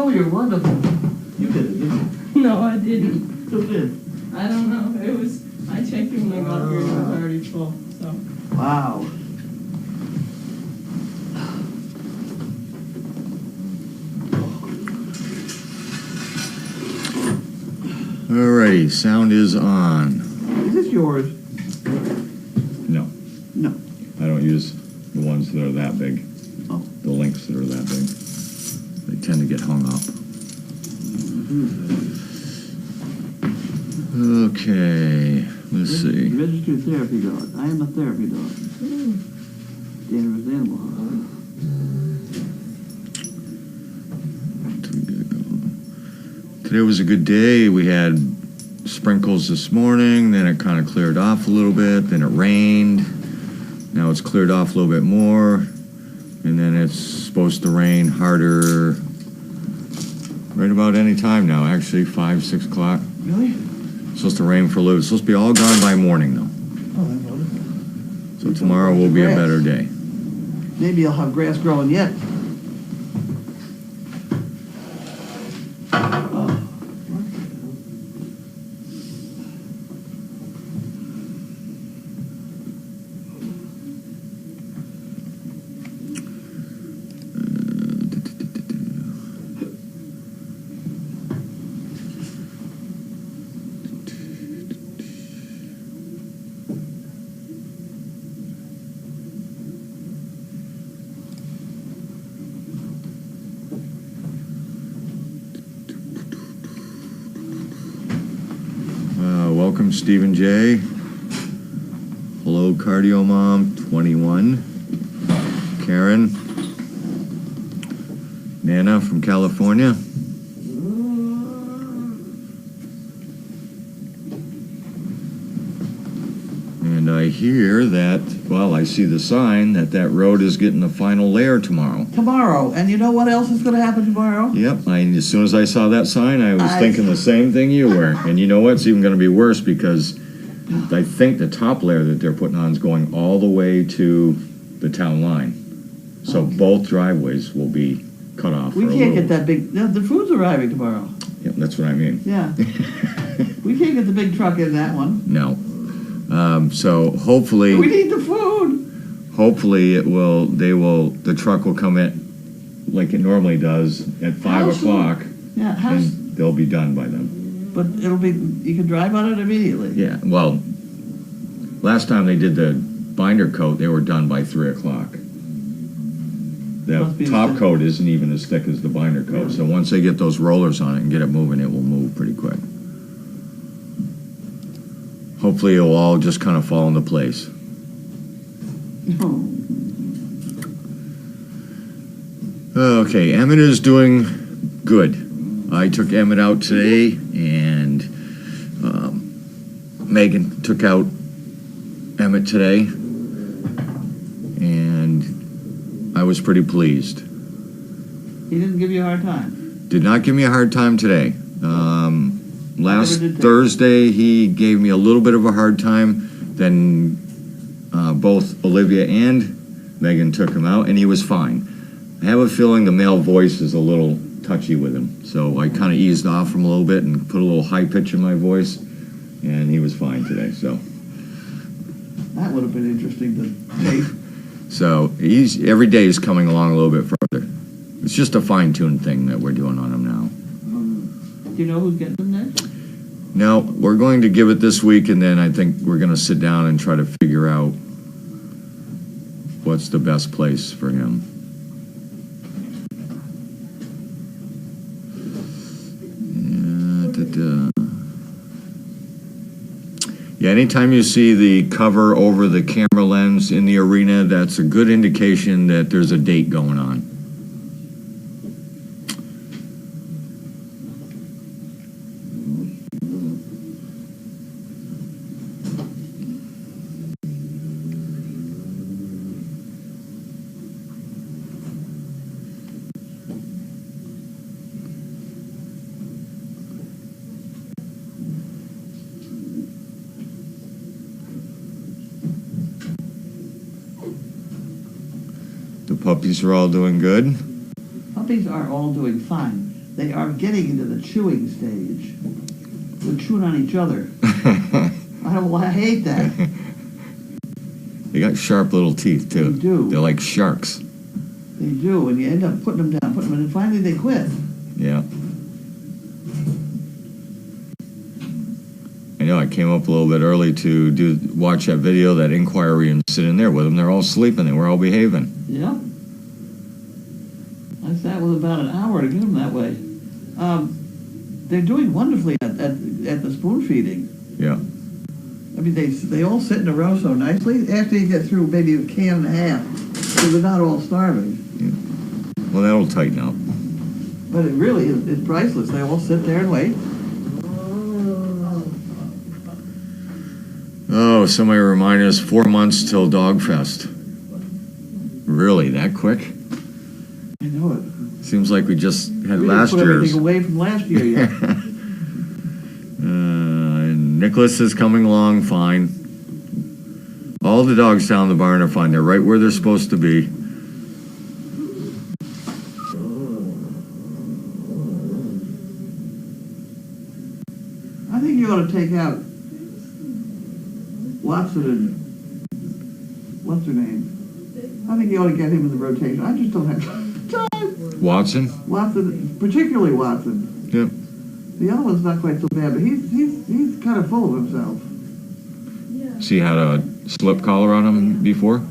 Oh, you're wonderful. You did it, didn't you? No, I didn't. Who did? I don't know. It was, I checked it when I got here and it was already full, so. Wow. Alrighty, sound is on. Is this yours? No, No. I don't use the ones that are that big. Oh. The links that are that big. They tend to get hung up. Okay, let's see. Registered therapy dog. I am a therapy dog. Dangerous animal. Today was a good day. We had sprinkles this morning, then it kind of cleared off a little bit, then it rained. Now it's cleared off a little bit more, and then it's supposed to rain harder right about any time now, actually 5, 6 o'clock. Really? It's supposed to rain for a little. It's supposed to be all gone by morning though. Oh, that's wonderful. So tomorrow will be a better day. Maybe I'll have grass growing yet. Welcome, Stephen J. Hello, Cardio Mom 21. Karen. Nana from California. And I hear that, well, I see the sign that that road is getting the final layer tomorrow. Tomorrow. And you know what else is going to happen tomorrow? Yep, as soon as I saw that sign, I was thinking the same thing you were. And you know what? It's even going to be worse because I think the top layer that they're putting on is going all the way to the town line. So both driveways will be cut off. We can't get that big. No, the food's arriving tomorrow. Yep, that's what I mean. Yeah. We can't get the big truck in that one. No. So hopefully. We need the food. Hopefully the truck will come in like it normally does at 5 o'clock. Yeah, and they'll be done by then. But it'll be, you can drive on it immediately. Yeah, well, last time they did the binder coat, they were done by 3 o'clock. The top coat isn't even as thick as the binder coat, really? So once they get those rollers on it and get it moving, it will move pretty quick. Hopefully it'll all just kind of fall into place. Okay, Emmett is doing good. I took Emmett out today, and Megan took out Emmett today, and I was pretty pleased. He didn't give you a hard time? Did not give me a hard time today. Last Thursday, he gave me a little bit of a hard time. Then both Olivia and Megan took him out, and he was fine. I have a feeling the male voice is a little touchy with him, so I kind of eased off him a little bit and put a little high pitch in my voice, and he was fine today. So that would have been interesting to tape. So every day is coming along a little bit further. It's just a fine-tuned thing that we're doing on him now. Do you know who's getting him next? No, we're going to give it this week, and then I think we're going to sit down and try to figure out what's the best place for him. Yeah, anytime you see the cover over the camera lens in the arena, that's a good indication that there's a date going on. The puppies are all doing good. Puppies are all doing fine. they are getting into the chewing stage. They're chewing on each other. I hate that. They got sharp little teeth, too. They do. They're like sharks. They do, and you end up putting them down, and finally they quit. Yeah. I know, I came up a little bit early to watch that video, that inquiry, and sit in there with them. They're all sleeping. They were all behaving. Yeah. I sat with about an hour to get them that way. They're doing wonderfully at the spoon feeding. Yeah. I mean, they all sit in a row so nicely. After you get through maybe a can and a half, so they're not all starving. Yeah. Well, that'll tighten up. But it really is priceless. They all sit there and wait. Oh, somebody remind us, 4 months till Dog Fest. Really, that quick? I know it. Seems like we just had We last didn't put year's. everything away from last year yet. And Nicholas is coming along fine. All the dogs down the barn are fine. They're right where they're supposed to be. I think you ought to take out Watson and what's her name? I think you ought to get him in the rotation. I just don't have time. Watson? Watson, particularly Watson. Yep. The other one's not quite so bad, but he's kind of full of himself. See, he had a slip collar on him before?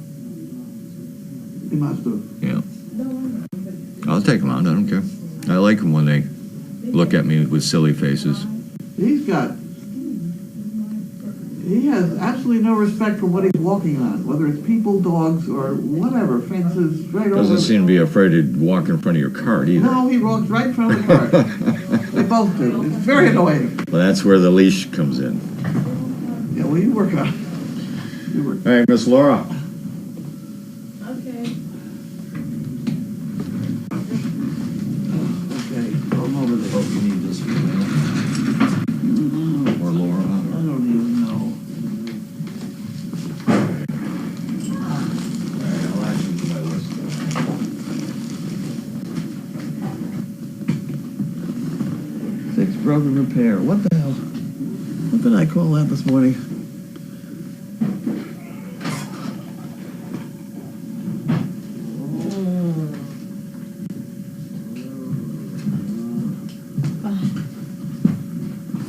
He must have. Yeah. I'll take him out. I don't care. I like them when they look at me with silly faces. He has absolutely no respect for what he's walking on, whether it's people, dogs, or whatever, fences, right over. Doesn't seem to be afraid to walk in front of your cart either. No, he walks right in front of the cart. They both do. It's very annoying. Well, that's where the leash comes in. Yeah, well, you work on it. You work. Hey, Miss Laura. Okay. Okay, throw him over there. Oh, you need this for me. Or Laura. I don't even know. I'll add you to my list. Six broken repair. What the hell? What did I call that this morning?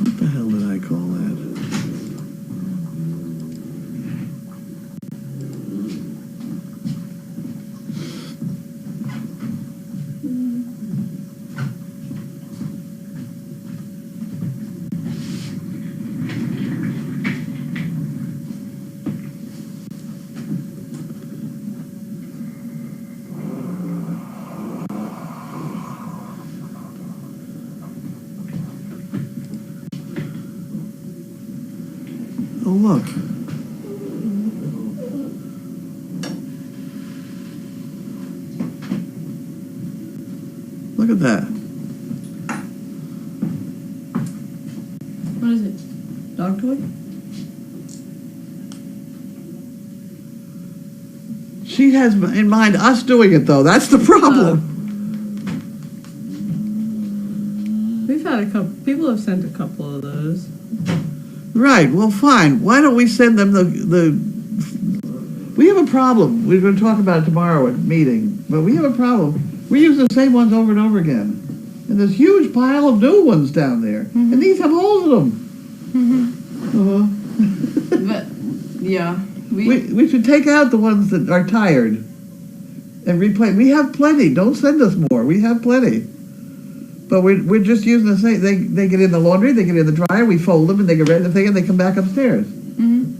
What the hell did I call that? Oh, look. Look at that. What is it? Dog toy? She has in mind us doing it, though. That's the problem. We've had a couple. People have sent a couple of those. Right, well, fine. Why don't we send them the... We have a problem. We're going to talk about it tomorrow at meeting. But we have a problem. We use the same ones over and over again. And there's a huge pile of new ones down there. Mm-hmm. And these have holes in them. Mm-hmm. But, yeah. We should take out the ones that are tired and replace. We have plenty. Don't send us more. We have plenty. But we're just using the same. They get in the laundry, they get in the dryer, we fold them, and they get ready to thing, and they come back upstairs. Mm-hmm.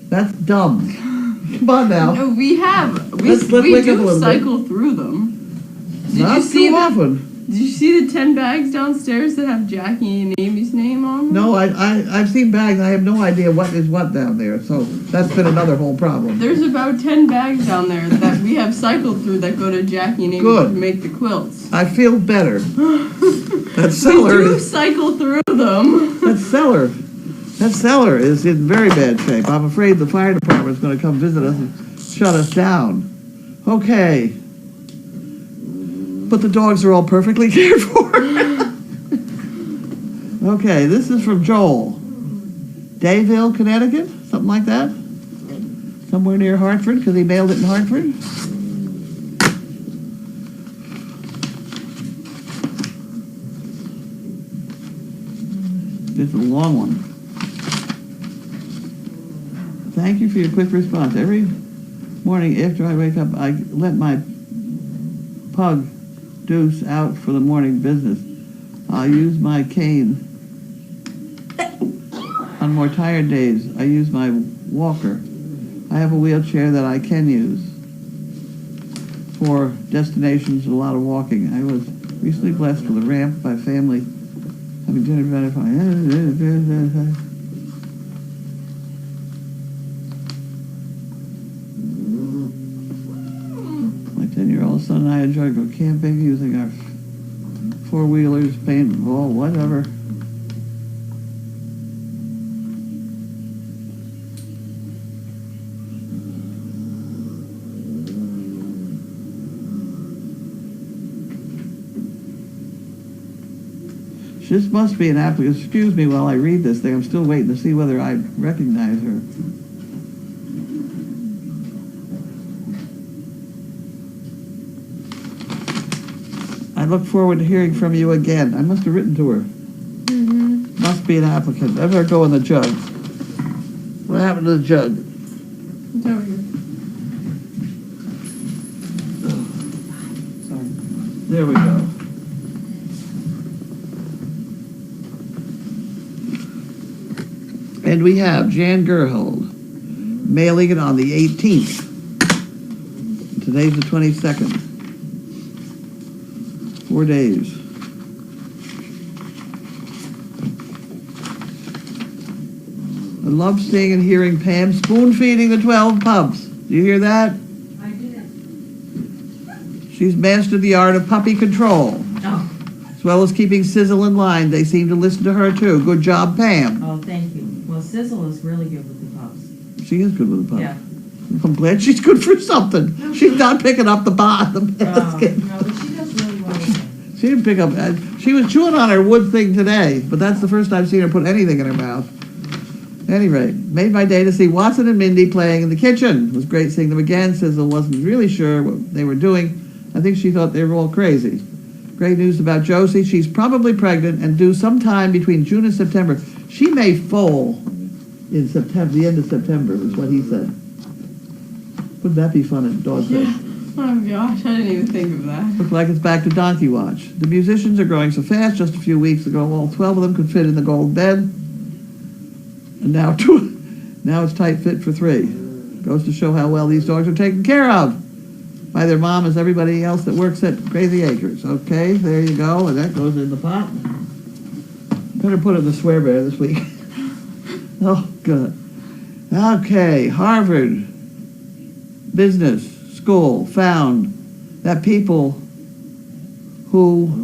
That's dumb. Come on now. No, we have. We Let's wake up a do little bit. cycle through them. Not too often. Did you see the 10 bags downstairs that have Jackie and Amy's name on them? No, I've seen bags. I have no idea what is what down there. So that's been another whole problem. There's about 10 bags down there that we have cycled through that go to Jackie and Amy Good. to make the quilts. I feel better. That We cellar. do cycle through them. That cellar is in very bad shape. I'm afraid the fire department is going to come visit us and shut us down. Okay. But the dogs are all perfectly cared for. Okay, this is from Joel. Dayville, Connecticut? Something like that? Somewhere near Hartford, because he mailed it in Hartford? This is a long one. Thank you for your quick response. Every morning after I wake up, I let my pug Deuce out for the morning business. I'll use my cane. On more tired days, I use my walker. I have a wheelchair that I can use for destinations with a lot of walking. I was recently blessed with a ramp by family having dinner together. My 10-year-old son and I enjoy go camping using our four-wheelers, paintball, whatever. This must be an applicant. Excuse me while I read this thing. I'm still waiting to see whether I recognize her. I look forward to hearing from you again. I must have written to her. Mm-hmm. Must be an applicant. Let her go in the jug. What happened to the jug? It's over here. Sorry. There we go. And we have Jan Gerhold mailing it on the 18th. Today's the 22nd. 4 days. I love seeing and hearing Pam spoon feeding the 12 pups. Do you hear that? I did. She's mastered the art of puppy control. Oh, As well as keeping Sizzle in line. They seem to listen to her too. Good job, Pam. oh, thank you. Well, Sizzle is really good with the pups. She is good with the pups. Yeah. I'm glad she's good for something. She's not picking up the basket. No, but she does really well with it. She didn't pick up. She was chewing on her wood thing today, but that's the first I've seen her put anything in her mouth. At any rate, made my day to see Watson and Mindy playing in the kitchen. It was great seeing them again. Sizzle wasn't really sure what they were doing. I think she thought they were all crazy. Great news about Josie. She's probably pregnant and due sometime between June and September. She may foal in September, the end of September, is what he said. Wouldn't that be fun at Dog Day? Yeah. Oh gosh, I didn't even think of that. Looks like it's back to Donkey Watch. The musicians are growing so fast. Just a few weeks ago, all 12 of them could fit in the gold bed. And now it's tight fit for 3. Goes to show how well these dogs are taken care of by their mom as everybody else that works at Crazy Acres. Okay, there you go. And that goes in the pot. Better put it in the swear bear this week. Oh, good. Okay, Harvard Business School found that people who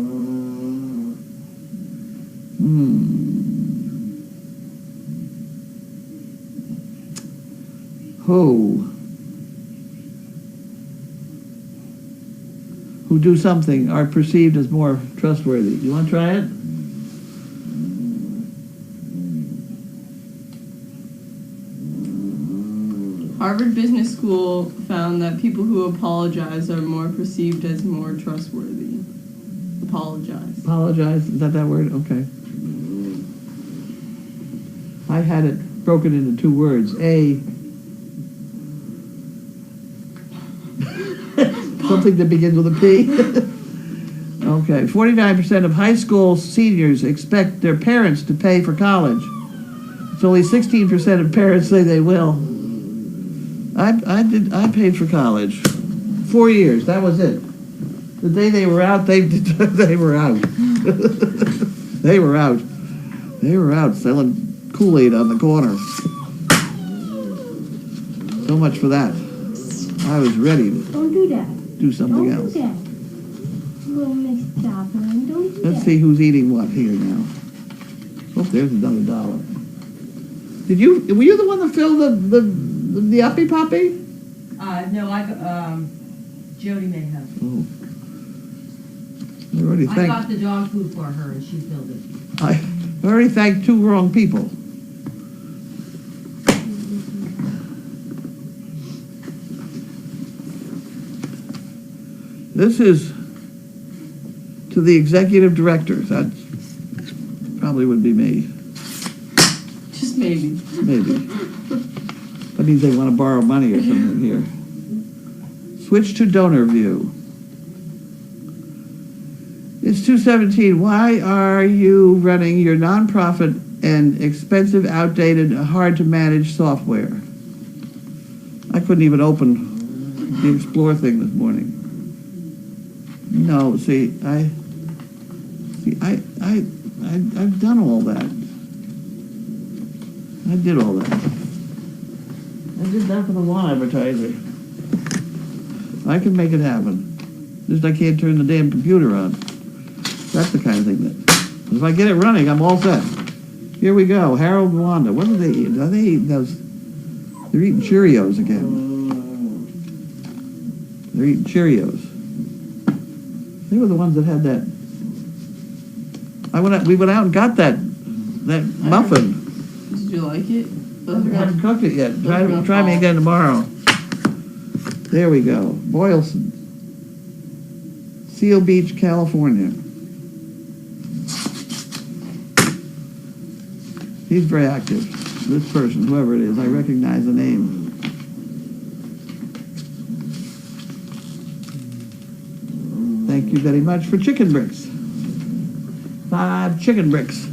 who do something are perceived as more trustworthy. You want to try it? Harvard Business School found that people who apologize are more perceived as more trustworthy. Apologize. Apologize, is that word? Okay. I had it broken into 2 words. Something that begins with a P. Okay, 49% of high school seniors expect their parents to pay for college. It's only 16% of parents say they will. I paid for college. 4 years, that was it. The day they were out, they were out. They were out. They were out selling Kool-Aid on the corner. So much for that. I was ready to Don't do that. do something Don't else. do that. Little Miss Joplin, don't do Let's that. see who's eating what here now. Oh, there's another $1. Were you the one that filled the uppy puppy? No, Jody may have. Oh. I already I thanked, got the dog food for her and she filled it. I already thanked two wrong people. This is to the executive directors. That probably would be me, Just maybe. maybe. That means they want to borrow money or something here. Switch to donor view. It's 217. Why are you running your nonprofit and expensive, outdated, hard to manage software? I couldn't even open the Explore thing this morning. No, see, I've done all that. I did all that. I did that for the lawn advertiser. I can make it happen. Just I can't turn the damn computer on. That's the kind of thing that, if I get it running, I'm all set. Here we go. Harold and Wanda. What do they eat? Are they eating those? They're eating Cheerios again. They're eating Cheerios. They were the ones that had that. We went out and got that muffin. Did you like it? I haven't cooked it yet. Try me again tomorrow. There we go. Boylston. Seal Beach, California. He's very active. This person, whoever it is, I recognize the name. Thank you very much for chicken bricks. 5 chicken bricks.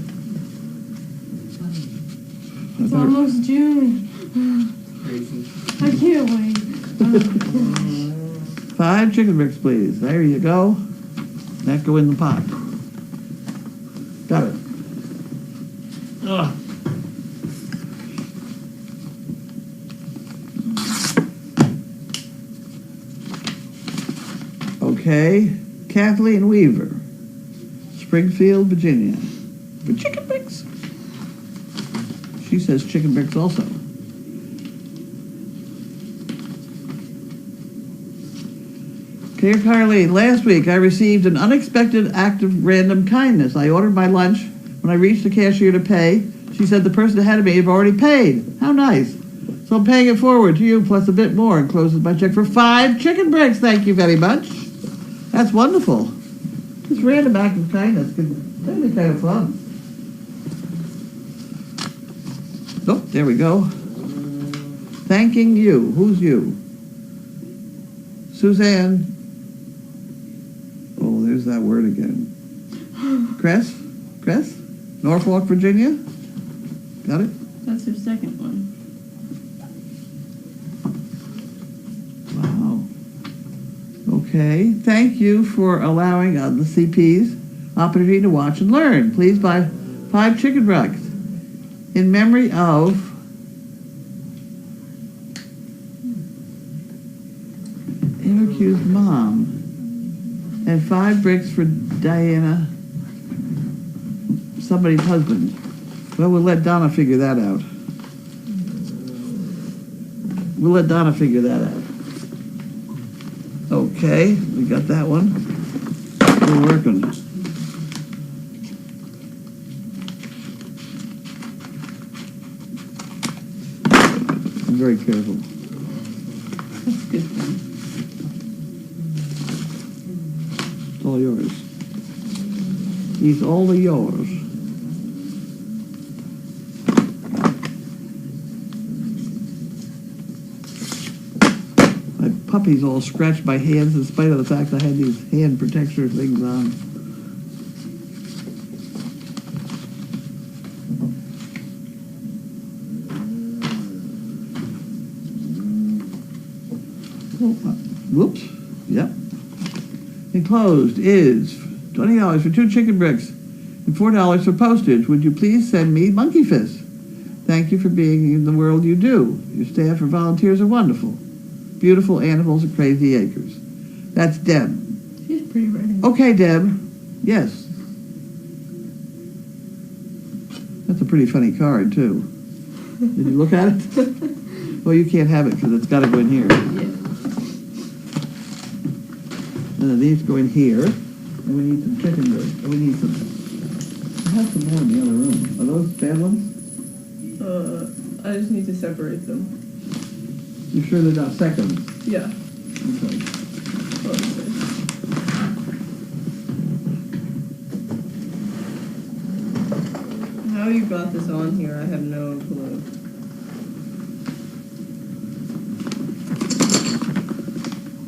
It's almost June. I can't wait. 5 chicken bricks, please. There you go. That go in the pot. Got it. Ugh. Okay, Kathleen Weaver, Springfield, Virginia. For chicken bricks. She says chicken bricks also. Dear Carlene, last week I received an unexpected act of random kindness. I ordered my lunch. When I reached the cashier to pay, she said the person ahead of me had already paid. How nice. So I'm paying it forward to you plus a bit more and closes my check for 5 chicken bricks. Thank you very much. That's wonderful. This random act of kindness can be kind of fun. Oh, there we go. Thanking you. Who's you? Suzanne. Oh, there's that word again. Cress? Norfolk, Virginia? Got it? That's her second one. Wow. Okay. Thank you for allowing the CP's opportunity to watch and learn. Please buy 5 chicken bricks in memory of Interview's mom, and 5 bricks for Diana, somebody's husband. Well, we'll let Donna figure that out. Okay, we got that one. We're working. I'm very careful. That's a good thing. It's all yours. He's all yours. My puppy's all scratched my hands in spite of the fact I had these hand protector things on. Whoops. Yep. Enclosed is $20 for 2 chicken bricks and $4 for postage. Would you please send me monkey fist? Thank you for being in the world you do. Your staff and volunteers are wonderful. Beautiful animals at Crazy Acres. That's Deb. She's pretty ready. Okay, Deb. Yes. That's a pretty funny card, too. Did you look at it? Well, you can't have it because it's got to go in here. Yeah. And then these go in here. And we need some chicken good. And we need some. I have some more in the other room. Are those bad ones? I just need to separate them. You sure they're not seconds? Yeah. Okay. Oh, okay. How you got this on here, I have no clue.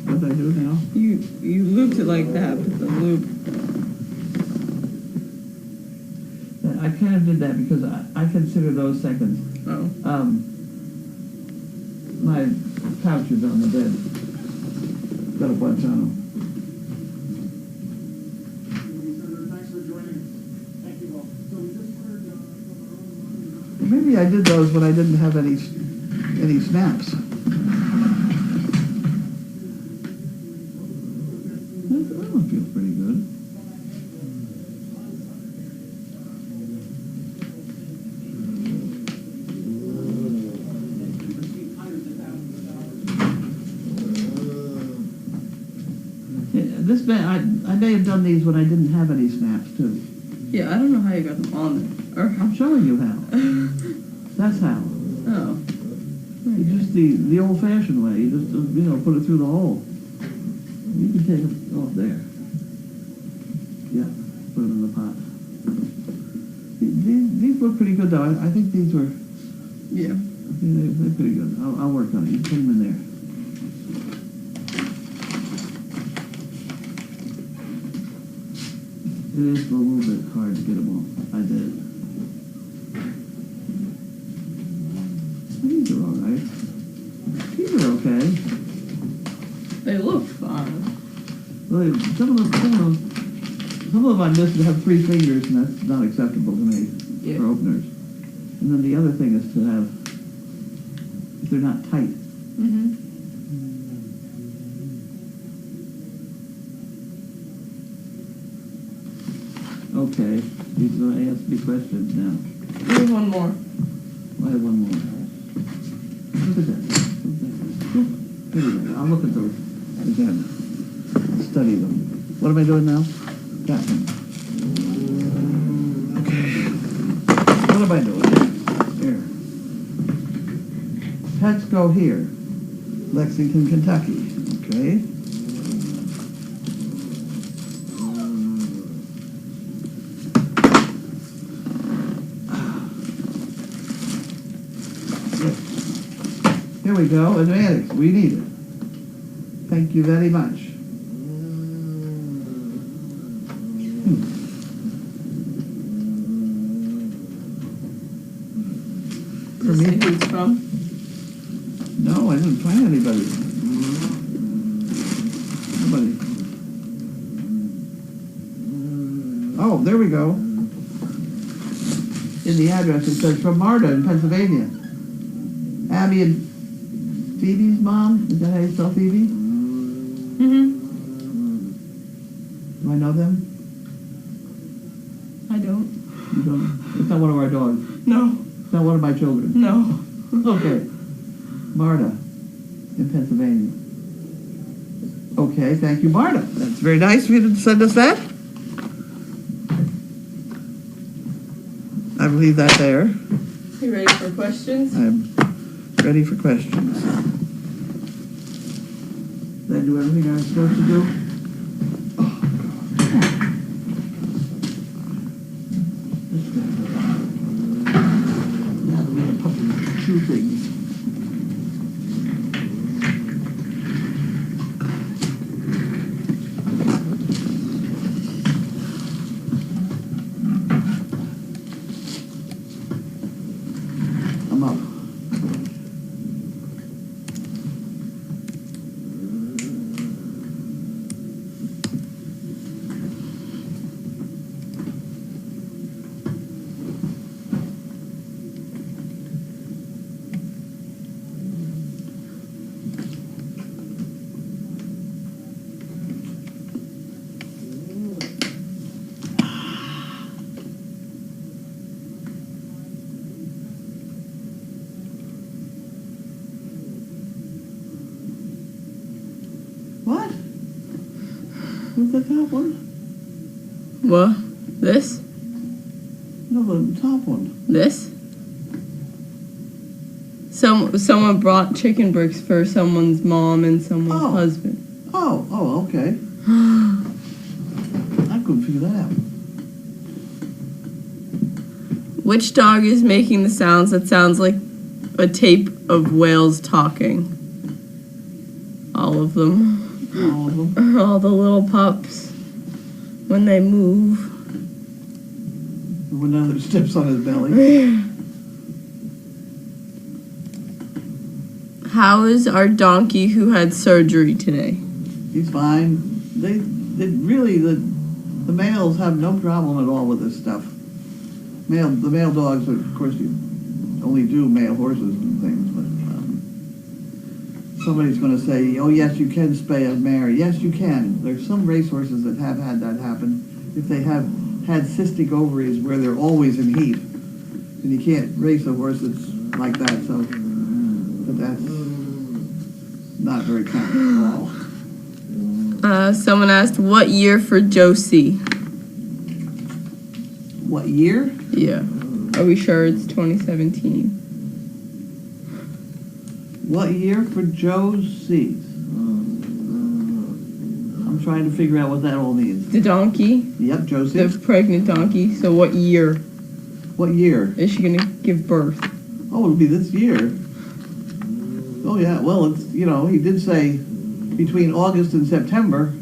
What did I do now? You looped it like that, but the loop. I kind of did that because I consider those seconds. Oh. My couch is on the bed. Got a bunch on them. Maybe I did those when I didn't have any snaps. That one feels pretty good. This may, I may have done these when I didn't have any snaps too. Yeah, I don't know how you got them on there. Or I'm showing you how. That's how. Oh. You just the old-fashioned way. You just put it through the hole. You can take it off there. Yeah, put it in the pot. These look pretty good though. I think these were. Yeah. They're pretty good. I'll work on it. You put them in there. It is a little bit hard to get them off. I did. These are all right. These are okay. They look fine. Well, some of them on this would have 3 fingers, and that's not acceptable to me for openers. And then the other thing is to have, if they're not tight. Mm-hmm. Okay, he's going to ask me questions now. We have one more. I have one more. Look at that. Oop, there we go. I'll look at those again. Study them. What am I doing now? That one. Okay. What am I doing? Here. Pets go here. Lexington, Kentucky. Okay. Here we go, advantage, we need it. Thank you very much. For me? Who it's from? No, I didn't find anybody. Nobody. Oh, there we go. In the address it says from Marta in Pennsylvania. Abby and Phoebe's mom? Is that how you spell Phoebe? Mm-hmm. Do I know them? I don't. You don't? It's not one of our dogs. No. It's not one of my children. No. Okay. Marta in Pennsylvania. Okay, thank you, Marta. That's very nice of you to send us that. I will leave that there. You ready for questions? I'm ready for questions. Did I do everything I was supposed to do? Oh, now that we have puppy chew things. I'm up. What? What's the top one? What? This? No, the top one. This? Someone brought chicken bricks for someone's mom and someone's Oh. husband. Oh, okay. I couldn't figure that out. Which dog is making the sounds that sounds like a tape of whales talking? All of them. All of them. All the little pups. When they move. When another steps on his belly. How is our donkey who had surgery today? He's fine. They really, the males have no problem at all with this stuff. The male dogs, of course, you only do male horses and things, but somebody's going to say, oh yes, you can spay a mare. Yes, you can. There's some racehorses that have had that happen. If they have had cystic ovaries where they're always in heat, and you can't race a horse that's like that, so, but that's not very common at all. Someone asked, what year for Josie? What year? Yeah. Are we sure it's 2017? What year for Josie? I'm trying to figure out what that all means. The donkey? Yep, Josie. The pregnant donkey. So what year What year? is she going to give birth? Oh, it'll be this year. Oh, yeah. Well, it's, he did say between August and September.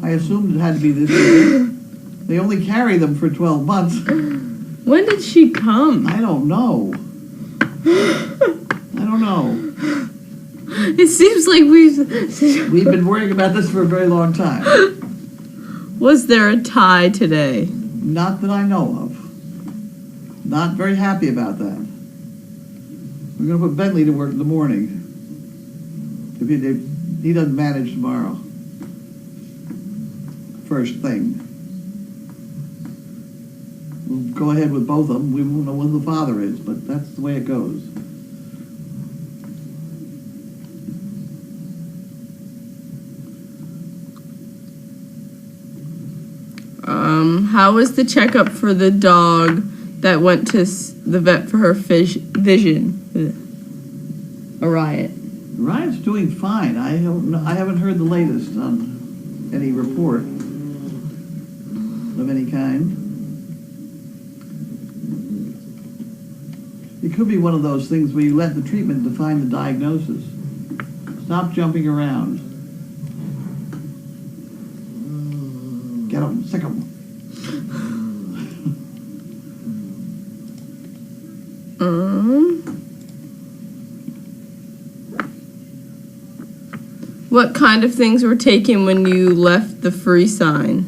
I assumed it had to be this year. They only carry them for 12 months. When did she come? I don't know. I don't know. It seems like We've been worrying about this for a very long time. Was there a tie today? Not that I know of. Not very happy about that. We're going to put Bentley to work in the morning. If he doesn't manage tomorrow. First thing. We'll go ahead with both of them. We won't know who the father is, but that's the way it goes. How was the checkup for the dog that went to the vet for her vision? A riot. Ryan's doing fine. I haven't heard the latest on any report of any kind. It could be one of those things where you let the treatment define the diagnosis. Stop jumping around. Get them, sick them. What kind of things were taken when you left the free sign?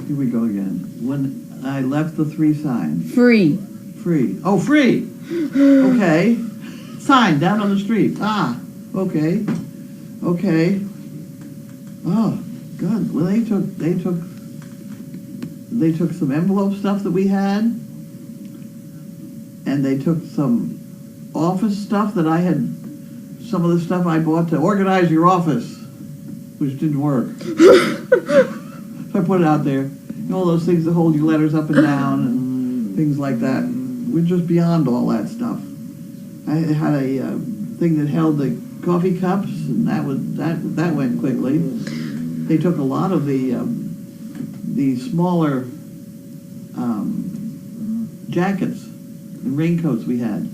Here we go again. When I left the 3 sign. Free. Free. Oh, free. Okay. Sign down on the street. Ah. Okay. Okay. Oh, good. Well, they took some envelope stuff that we had, and they took some office stuff that I had. Some of the stuff I bought to organize your office, which didn't work. So I put it out there. And all those things that hold your letters up and down and things like that. We're just beyond all that stuff. I had a thing that held the coffee cups, and that went quickly. They took a lot of the smaller jackets and raincoats we had.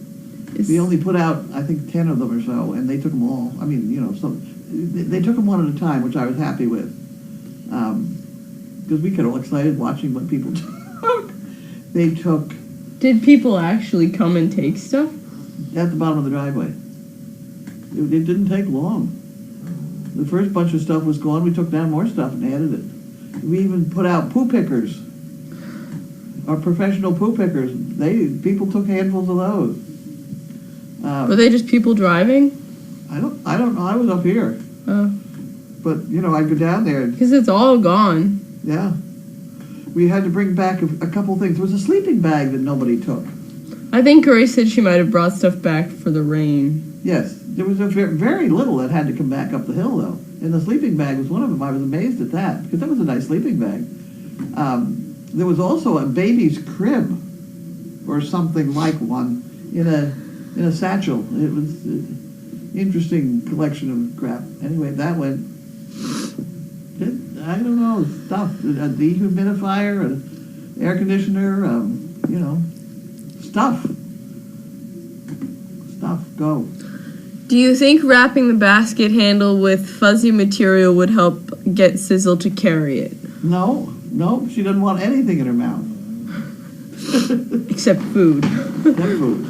We only put out, I think, 10 of them or so, and they took them all. I mean, they took them one at a time, which I was happy with. Because we got all excited watching what people took. They took... Did people actually come and take stuff? At the bottom of the driveway. It didn't take long. The first bunch of stuff was gone. We took down more stuff and added it. We even put out poo pickers. Our professional poo pickers. People took handfuls of those. Were they just people driving? I don't know. I was up here. Oh. But, I'd go down there. Because it's all gone. Yeah. We had to bring back a couple things. There was a sleeping bag that nobody took. I think Grace said she might have brought stuff back for the rain. Yes, There was very little that had to come back up the hill, though. And the sleeping bag was one of them. I was amazed at that, because that was a nice sleeping bag. There was also a baby's crib, or something like one, in a satchel. It was an interesting collection of crap. Anyway, that went, I don't know, stuff. A dehumidifier, an air conditioner, stuff. Stuff, go. Do you think wrapping the basket handle with fuzzy material would help get Sizzle to carry it? No, she doesn't want anything in her mouth. Except food. Except food.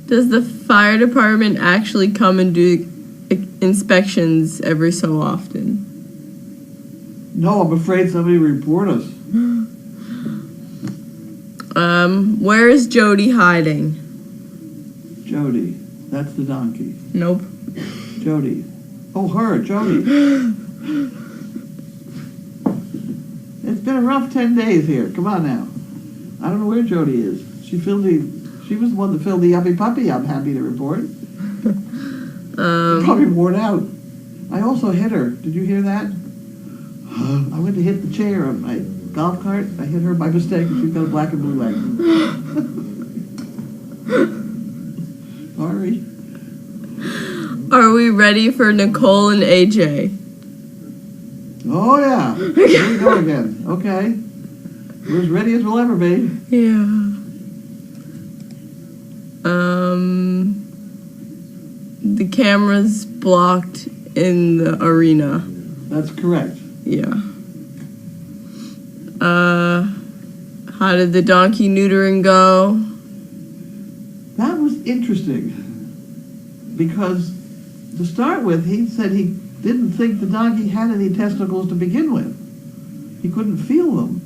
Does the fire department actually come and do inspections every so often? No, I'm afraid somebody will report us. Where is Jody hiding? Jody, that's the donkey. Nope. Jody. Oh, her, Jody. It's been a rough 10 days here. Come on now. I don't know where Jody is. She was the one that filled the yuppie puppy, I'm happy to report. She's probably worn out. I also hit her. Did you hear that? I went to hit the chair on my golf cart. I hit her by mistake, and she's got a black and blue leg. Sorry. Are we ready for Nicole and AJ? Oh, yeah. Here we go again. Okay. We're as ready as we'll ever be. Yeah. The camera's blocked in the arena. That's correct. Yeah. How did the donkey neutering go? That was interesting. Because, to start with, he said he didn't think the donkey had any testicles to begin with. He couldn't feel them.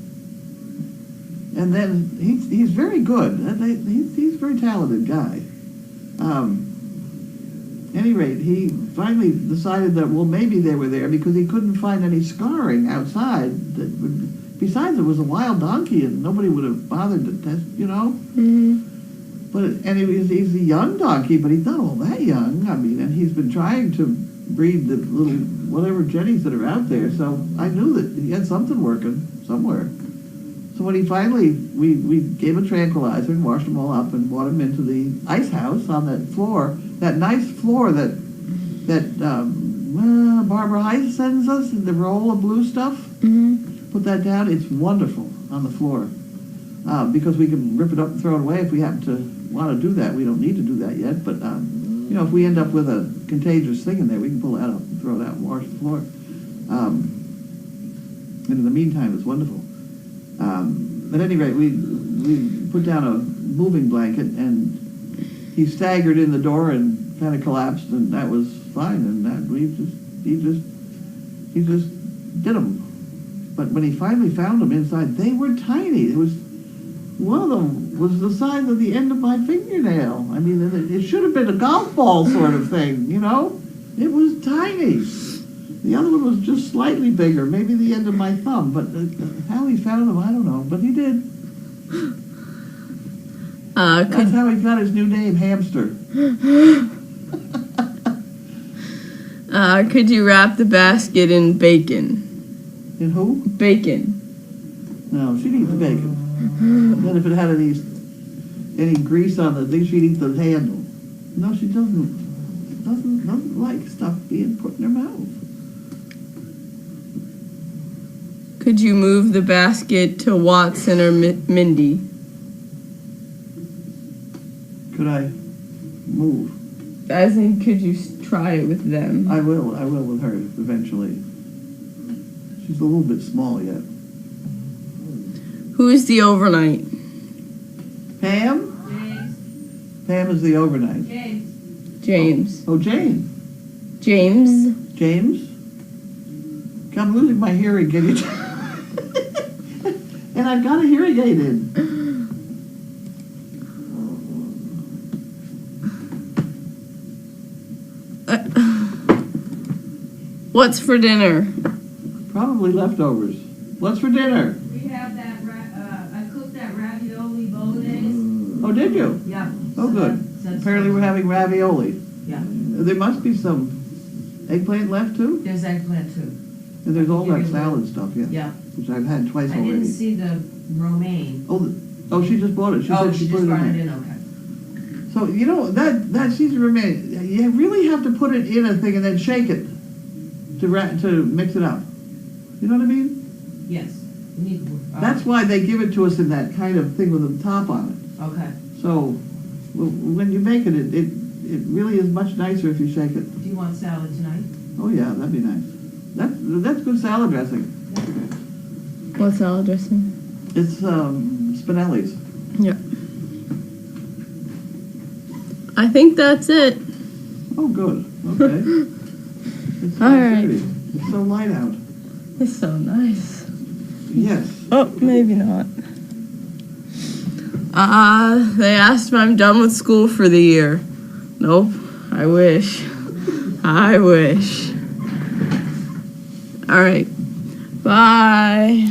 And then he's very good. He's a very talented guy. At any rate, he finally decided that, well, maybe they were there because he couldn't find any scarring outside. Besides, it was a wild donkey and nobody would have bothered to test, Mm-hmm. He's a young donkey, but he's not all that young. I mean, and he's been trying to breed the little whatever jennies that are out there. So I knew that he had something working somewhere. So when he finally, we gave him a tranquilizer and washed them all up and brought him into the ice house on that floor, that nice floor that Barbara Heiss sends us, the roll of blue stuff. Mm-hmm. Put that down. It's wonderful on the floor because we can rip it up and throw it away if we happen to want to do that. We don't need to do that yet, but if we end up with a contagious thing in there, we can pull that up and throw it out and wash the floor. And in the meantime, it's wonderful. At any rate, we put down a moving blanket, and he staggered in the door and kind of collapsed, and that was fine. And that he just did them. But when he finally found them inside, they were tiny. One of them was the size of the end of my fingernail. I mean, it should have been a golf ball sort of thing, It was tiny. The other one was just slightly bigger, maybe the end of my thumb. But how he found them, I don't know. But he did. That's how he got his new name, Hamster. Could you wrap the basket in bacon? In who? Bacon. No, she'd eat the bacon. And then if it had any grease on the thing, she'd eat the handle. No, she doesn't like stuff being put in her mouth. Could you move the basket to Watson or Mindy? Could I move? As in, could you try it with them? I will with her eventually. She's a little bit small yet. Who is the overnight? Pam? James. Pam is the overnight. James. Oh, Jane. James? James? I'm losing my hearing, can you and I've got a hearing aid in. What's for dinner? Probably leftovers. What's for dinner? We have that, I cooked that ravioli bolognese. Oh, did you? Yeah. Oh, good. Apparently we're having ravioli. There must be some eggplant left too? There's eggplant too. And there's all Give that you a salad little- stuff, yeah. Yeah. Which I've had twice I didn't already. see the romaine. Oh, she just bought it. She Oh, said she she put just it brought in it there. in, okay. So, you know, that season romaine, you really have to put it in a thing and then shake it to mix it up. You know what I mean? Yes. You need, That's why they give it to us in that kind of thing with the top on it. Okay. So, when you make it, it really is much nicer if you shake it. Do you want salad tonight? Oh yeah, that'd be nice. That's good salad dressing. What salad dressing? It's Spinelli's. Yeah. I think that's it. Oh, good. Okay. It's All right. pretty. It's so light out. It's so nice. Yes. Oh, maybe not. They asked if I'm done with school for the year. Nope. I wish. I wish. All right. Bye.